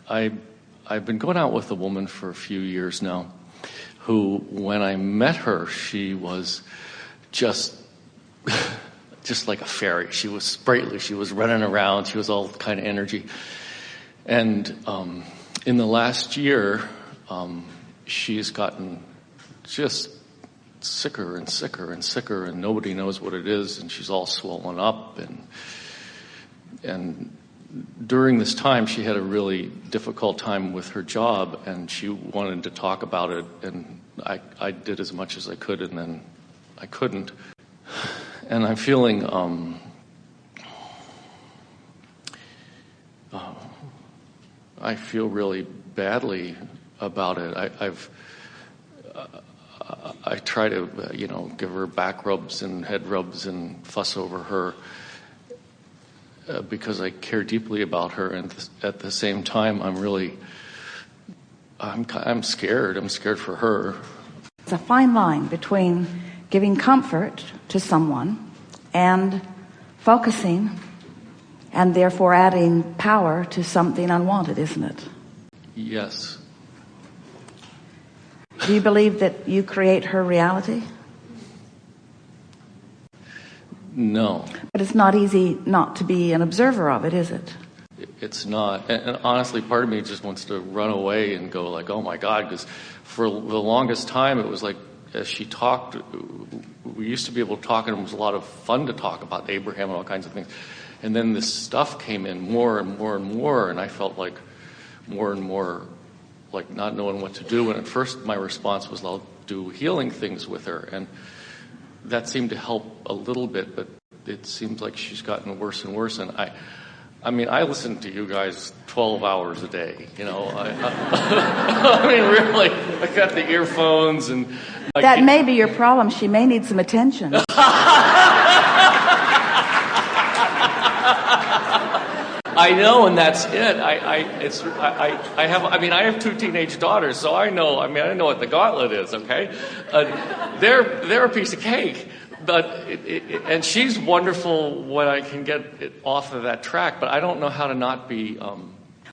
I've been going out with a woman for a few years now who, when I met her, she was just like a fairy. She was sprightly. She was running around. She was all kind of energy. And in the last year, she's gotten just sicker and sicker and sicker, and nobody knows what it is, and she's all swollen up. And during this time, she had a really difficult time with her job, and she wanted to talk about it, and I did as much as I could, and then I couldn't. And I'm feeling I feel really badly about it. I try to, give her back rubs and head rubs and fuss over her because I care deeply about her, and at the same time, I'm scared. I'm scared for her. It's a fine line between giving comfort to someone and focusing and therefore adding power to something unwanted, isn't it? Yes. Do you believe that you create her reality? No. But it's not easy not to be an observer of it, is it? It's not. And honestly, part of me just wants to run away and go like, oh my God, because for the longest time it was like, as she talked, we used to be able to talk, and it was a lot of fun to talk about Abraham and all kinds of things. And then this stuff came in more and more and more, and I felt like more and more like not knowing what to do. And at first my response was, I'll do healing things with her. And that seemed to help a little bit, but it seems like she's gotten worse and worse. And I listen to you guys 12 hours a day, I mean, really, I got the earphones and... That may be your problem. She may need some attention. I know, and that's it. I have two teenage daughters, so I know what the gauntlet is. Okay, they're a piece of cake, but and she's wonderful when I can get it off of that track. But I don't know how to not be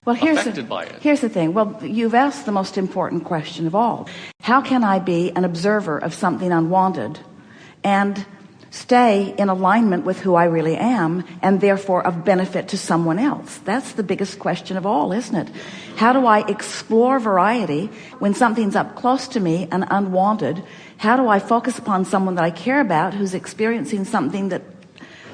affected by it. Here's the thing. Well, you've asked the most important question of all: how can I be an observer of something unwanted, and stay in alignment with who I really am, and therefore of benefit to someone else? That's the biggest question of all, isn't it? How do I explore variety when something's up close to me and unwanted? How do I focus upon someone that I care about who's experiencing something that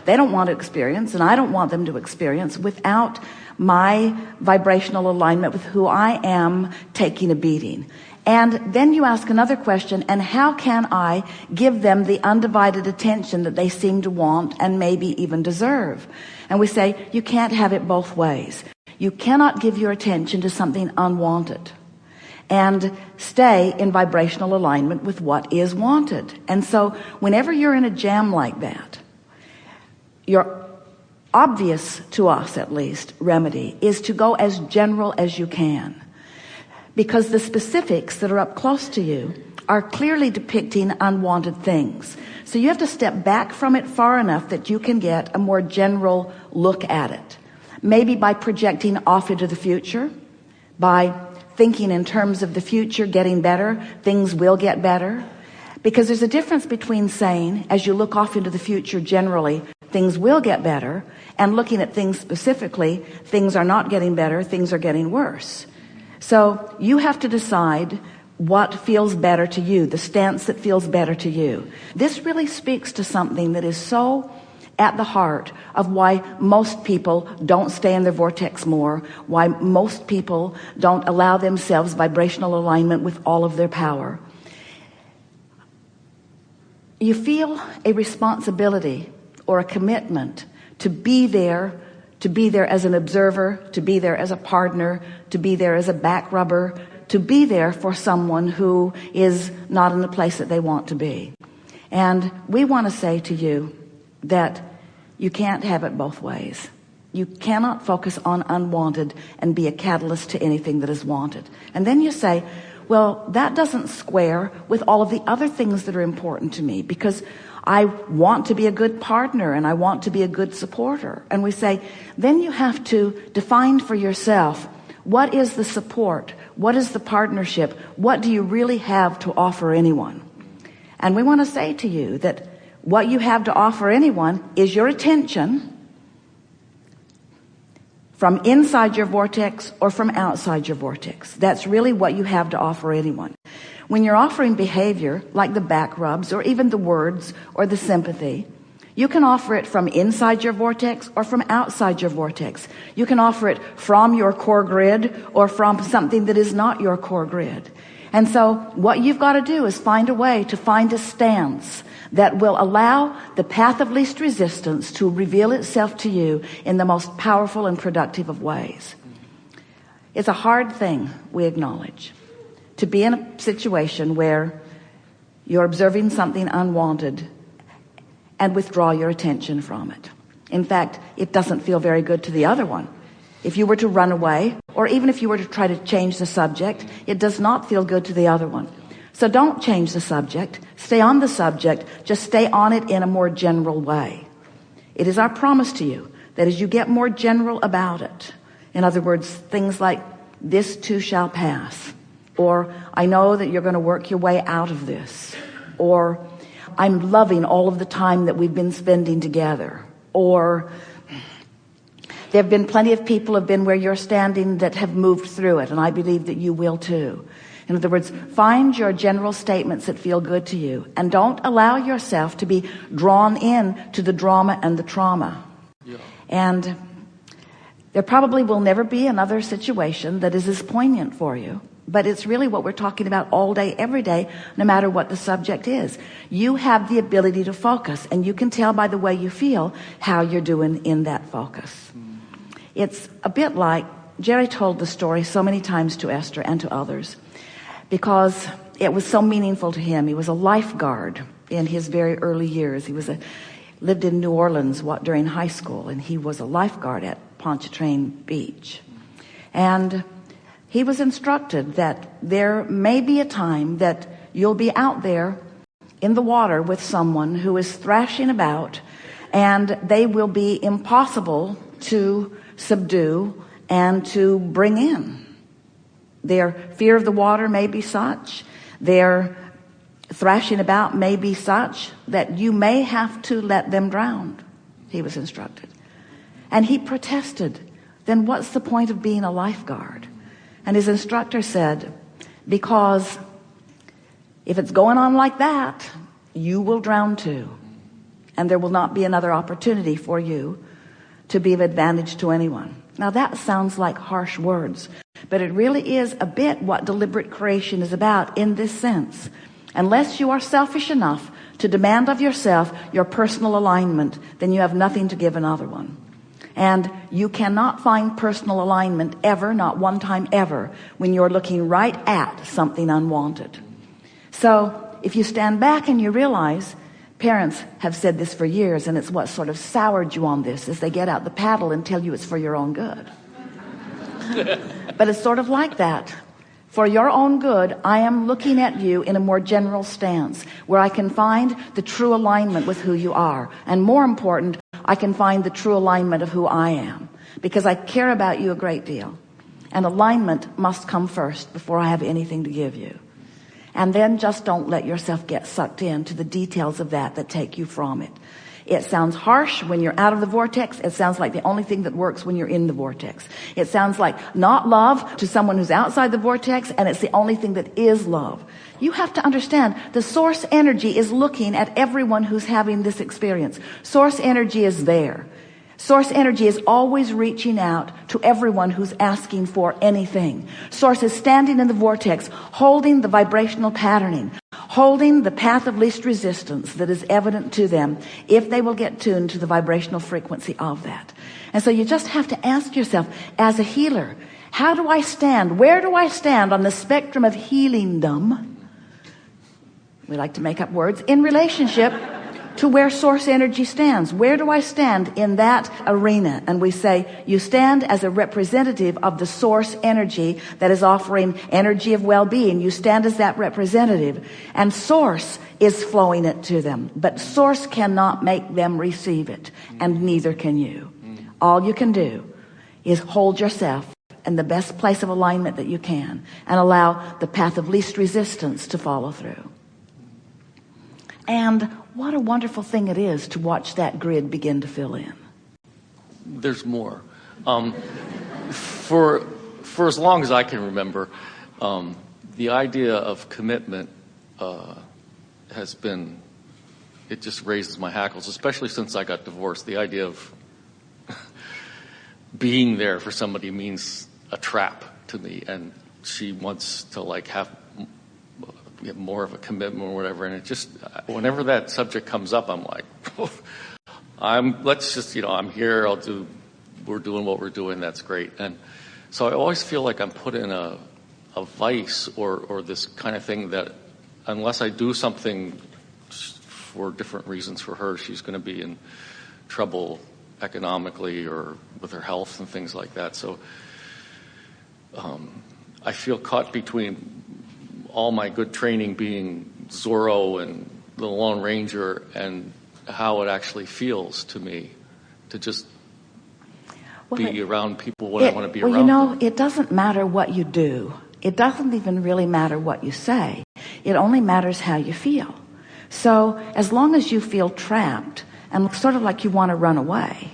they don't want to experience and I don't want them to experience, without my vibrational alignment with who I am taking a beating? And then you ask another question, and how can I give them the undivided attention that they seem to want and maybe even deserve? And we say, you can't have it both ways. You cannot give your attention to something unwanted and stay in vibrational alignment with what is wanted. And so whenever you're in a jam like that, your obvious, to us at least, remedy is to go as general as you can. Because the specifics that are up close to you are clearly depicting unwanted things. So you have to step back from it far enough that you can get a more general look at it. Maybe by projecting off into the future, by thinking in terms of the future getting better, things will get better. Because there's a difference between saying, as you look off into the future generally, things will get better, and looking at things specifically, things are not getting better, things are getting worse. So you have to decide what feels better to you, the stance that feels better to you. This really speaks to something that is so at the heart of why most people don't stay in their vortex more, why most people don't allow themselves vibrational alignment with all of their power. You feel a responsibility or a commitment to be there as an observer, to be there as a partner, to be there as a back rubber, to be there for someone who is not in the place that they want to be. And we want to say to you that you can't have it both ways. You cannot focus on unwanted and be a catalyst to anything that is wanted. And then you say, well, that doesn't square with all of the other things that are important to me, because I want to be a good partner and I want to be a good supporter. And we say, then you have to define for yourself What is the support? What is the partnership? What do you really have to offer anyone? And we want to say to you that what you have to offer anyone is your attention from inside your vortex or from outside your vortex. That's really what you have to offer anyone. When you're offering behavior like the back rubs or even the words or the sympathy, you can offer it from inside your vortex or from outside your vortex. You can offer it from your core grid or from something that is not your core grid. And so what you've got to do is find a way to find a stance that will allow the path of least resistance to reveal itself to you in the most powerful and productive of ways. It's a hard thing, we acknowledge, to be in a situation where you're observing something unwanted and withdraw your attention from it. In fact, it doesn't feel very good to the other one. If you were to run away, or even if you were to try to change the subject, it does not feel good to the other one. So don't change the subject. Stay on the subject. Just stay on it in a more general way. It is our promise to you that as you get more general about it, in other words, things like, this too shall pass, or I know that you're going to work your way out of this, or I'm loving all of the time that we've been spending together, or there have been plenty of people who have been where you're standing that have moved through it, and I believe that you will too. In other words, find your general statements that feel good to you, and don't allow yourself to be drawn in to the drama and the trauma. Yeah. And there probably will never be another situation that is as poignant for you, but it's really what we're talking about all day, every day, no matter what the subject is. You have the ability to focus, and you can tell by the way you feel how you're doing in that focus. It's a bit like, Jerry told the story so many times to Esther and to others because it was so meaningful to him. He was a lifeguard in his very early years. He lived in New Orleans during high school, and he was a lifeguard at Pontchartrain Beach. And he was instructed that there may be a time that you'll be out there in the water with someone who is thrashing about, and they will be impossible to subdue and to bring in. Their fear of the water may be such, their thrashing about may be such that you may have to let them drown, he was instructed. And he protested, then what's the point of being a lifeguard? And his instructor said, because if it's going on like that, you will drown too. And there will not be another opportunity for you to be of advantage to anyone. Now that sounds like harsh words, but it really is a bit what deliberate creation is about in this sense. Unless you are selfish enough to demand of yourself your personal alignment, then you have nothing to give another one. And you cannot find personal alignment ever, not one time ever, when you're looking right at something unwanted. So if you stand back and you realize, parents have said this for years, and it's what sort of soured you on this, is they get out the paddle and tell you it's for your own good. But it's sort of like that. For your own good, I am looking at you in a more general stance where I can find the true alignment with who you are. And more important, I can find the true alignment of who I am, because I care about you a great deal. And alignment must come first before I have anything to give you. And then just don't let yourself get sucked into the details of that take you from it. It sounds harsh when you're out of the vortex. It sounds like the only thing that works when you're in the vortex. It sounds like not love to someone who's outside the vortex, and it's the only thing that is love. You have to understand the source energy is looking at everyone who's having this experience. Source energy is there. Source energy is always reaching out to everyone who's asking for anything. Source is standing in the vortex, holding the vibrational patterning, holding the path of least resistance that is evident to them if they will get tuned to the vibrational frequency of that. And so you just have to ask yourself, as a healer, how do I stand? Where do I stand on the spectrum of healingdom? We like to make up words in relationship to where source energy stands. Where do I stand in that arena? And we say, you stand as a representative of the source energy that is offering energy of well-being. You stand as that representative, and source is flowing it to them. But source cannot make them receive it, and neither can you. All you can do is hold yourself in the best place of alignment that you can, and allow the path of least resistance to follow through. And what a wonderful thing it is to watch that grid begin to fill in. There's more. For as long as I can remember, the idea of commitment has been, it just raises my hackles, especially since I got divorced. The idea of being there for somebody means a trap to me, and she wants to like have more of a commitment or whatever, and it just, whenever that subject comes up, I'm like, let's just, I'm here, we're doing what we're doing, that's great. And so I always feel like I'm put in a vice or this kind of thing that unless I do something for different reasons for her, she's going to be in trouble economically or with her health and things like that. So I feel caught between all my good training being Zorro and the Lone Ranger and how it actually feels to me to just be around people when I want to be around them. It doesn't matter what you do. It doesn't even really matter what you say. It only matters how you feel. So as long as you feel trapped and sort of like you want to run away,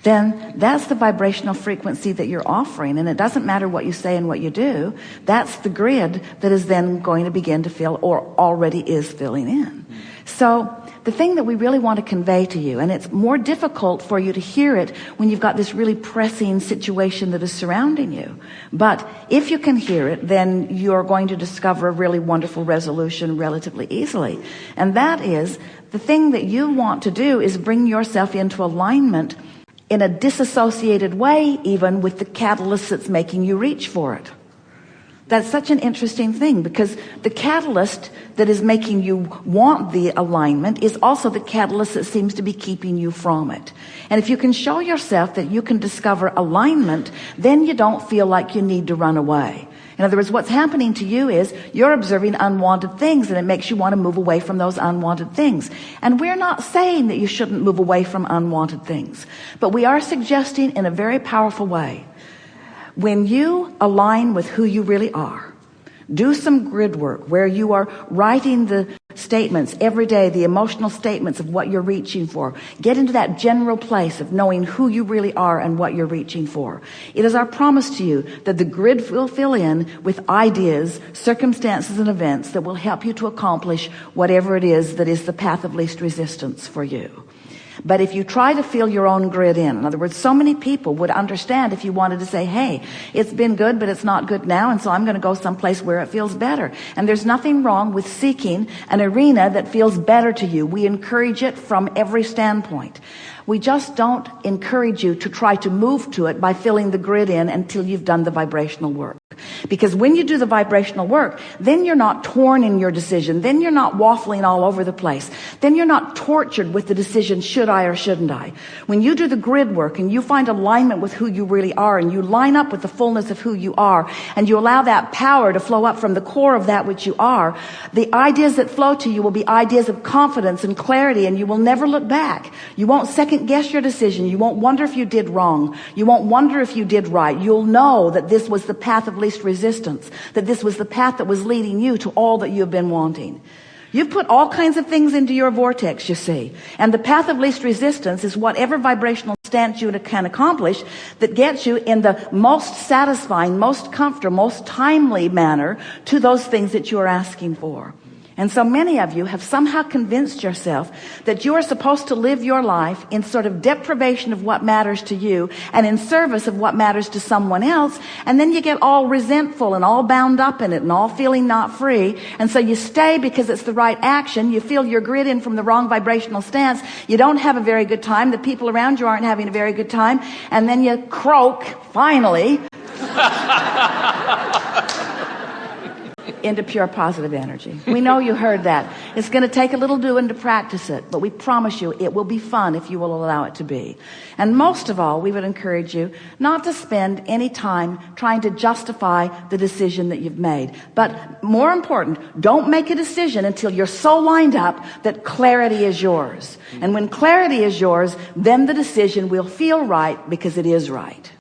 then that's the vibrational frequency that you're offering, and it doesn't matter what you say and what you do. That's the grid that is then going to begin to fill, or already is filling in. So the thing that we really want to convey to you, and it's more difficult for you to hear it when you've got this really pressing situation that is surrounding you, but if you can hear it, then you're going to discover a really wonderful resolution relatively easily. And that is, the thing that you want to do is bring yourself into alignment in a disassociated way, even with the catalyst that's making you reach for it. That's such an interesting thing, because the catalyst that is making you want the alignment is also the catalyst that seems to be keeping you from it. And if you can show yourself that you can discover alignment, then you don't feel like you need to run away. In other words, what's happening to you is you're observing unwanted things, and it makes you want to move away from those unwanted things. And we're not saying that you shouldn't move away from unwanted things, but we are suggesting in a very powerful way, when you align with who you really are, do some grid work where you are writing the statements every day, the emotional statements of what you're reaching for. Get into that general place of knowing who you really are and what you're reaching for. It is our promise to you that the grid will fill in with ideas, circumstances, and events that will help you to accomplish whatever it is that is the path of least resistance for you. But if you try to fill your own grid in other words, so many people would understand if you wanted to say, hey, it's been good, but it's not good now, and so I'm going to go someplace where it feels better. And there's nothing wrong with seeking an arena that feels better to you. We encourage it from every standpoint. We just don't encourage you to try to move to it by filling the grid in until you've done the vibrational work. Because when you do the vibrational work, then you're not torn in your decision. Then you're not waffling all over the place. Then you're not tortured with the decision, should I or shouldn't I? When you do the grid work and you find alignment with who you really are, and you line up with the fullness of who you are, and you allow that power to flow up from the core of that which you are, the ideas that flow to you will be ideas of confidence and clarity, and you will never look back. You won't second guess your decision. You won't wonder if you did wrong. You won't wonder if you did right. You'll know that this was the path of least resistance, that this was the path that was leading you to all that you've been wanting. You've put all kinds of things into your vortex, you see. And the path of least resistance is whatever vibrational stance you can accomplish that gets you in the most satisfying, most comfortable, most timely manner to those things that you are asking for. And so many of you have somehow convinced yourself that you are supposed to live your life in sort of deprivation of what matters to you and in service of what matters to someone else. And then you get all resentful and all bound up in it and all feeling not free. And so you stay because it's the right action. You feel your grid in from the wrong vibrational stance. You don't have a very good time. The people around you aren't having a very good time. And then you croak, finally, into pure positive energy. We know you heard that. It's going to take a little doing to practice it, but we promise you it will be fun if you will allow it to be. And most of all, we would encourage you not to spend any time trying to justify the decision that you've made. But more important, don't make a decision until you're so lined up that clarity is yours. And when clarity is yours, then the decision will feel right because it is right.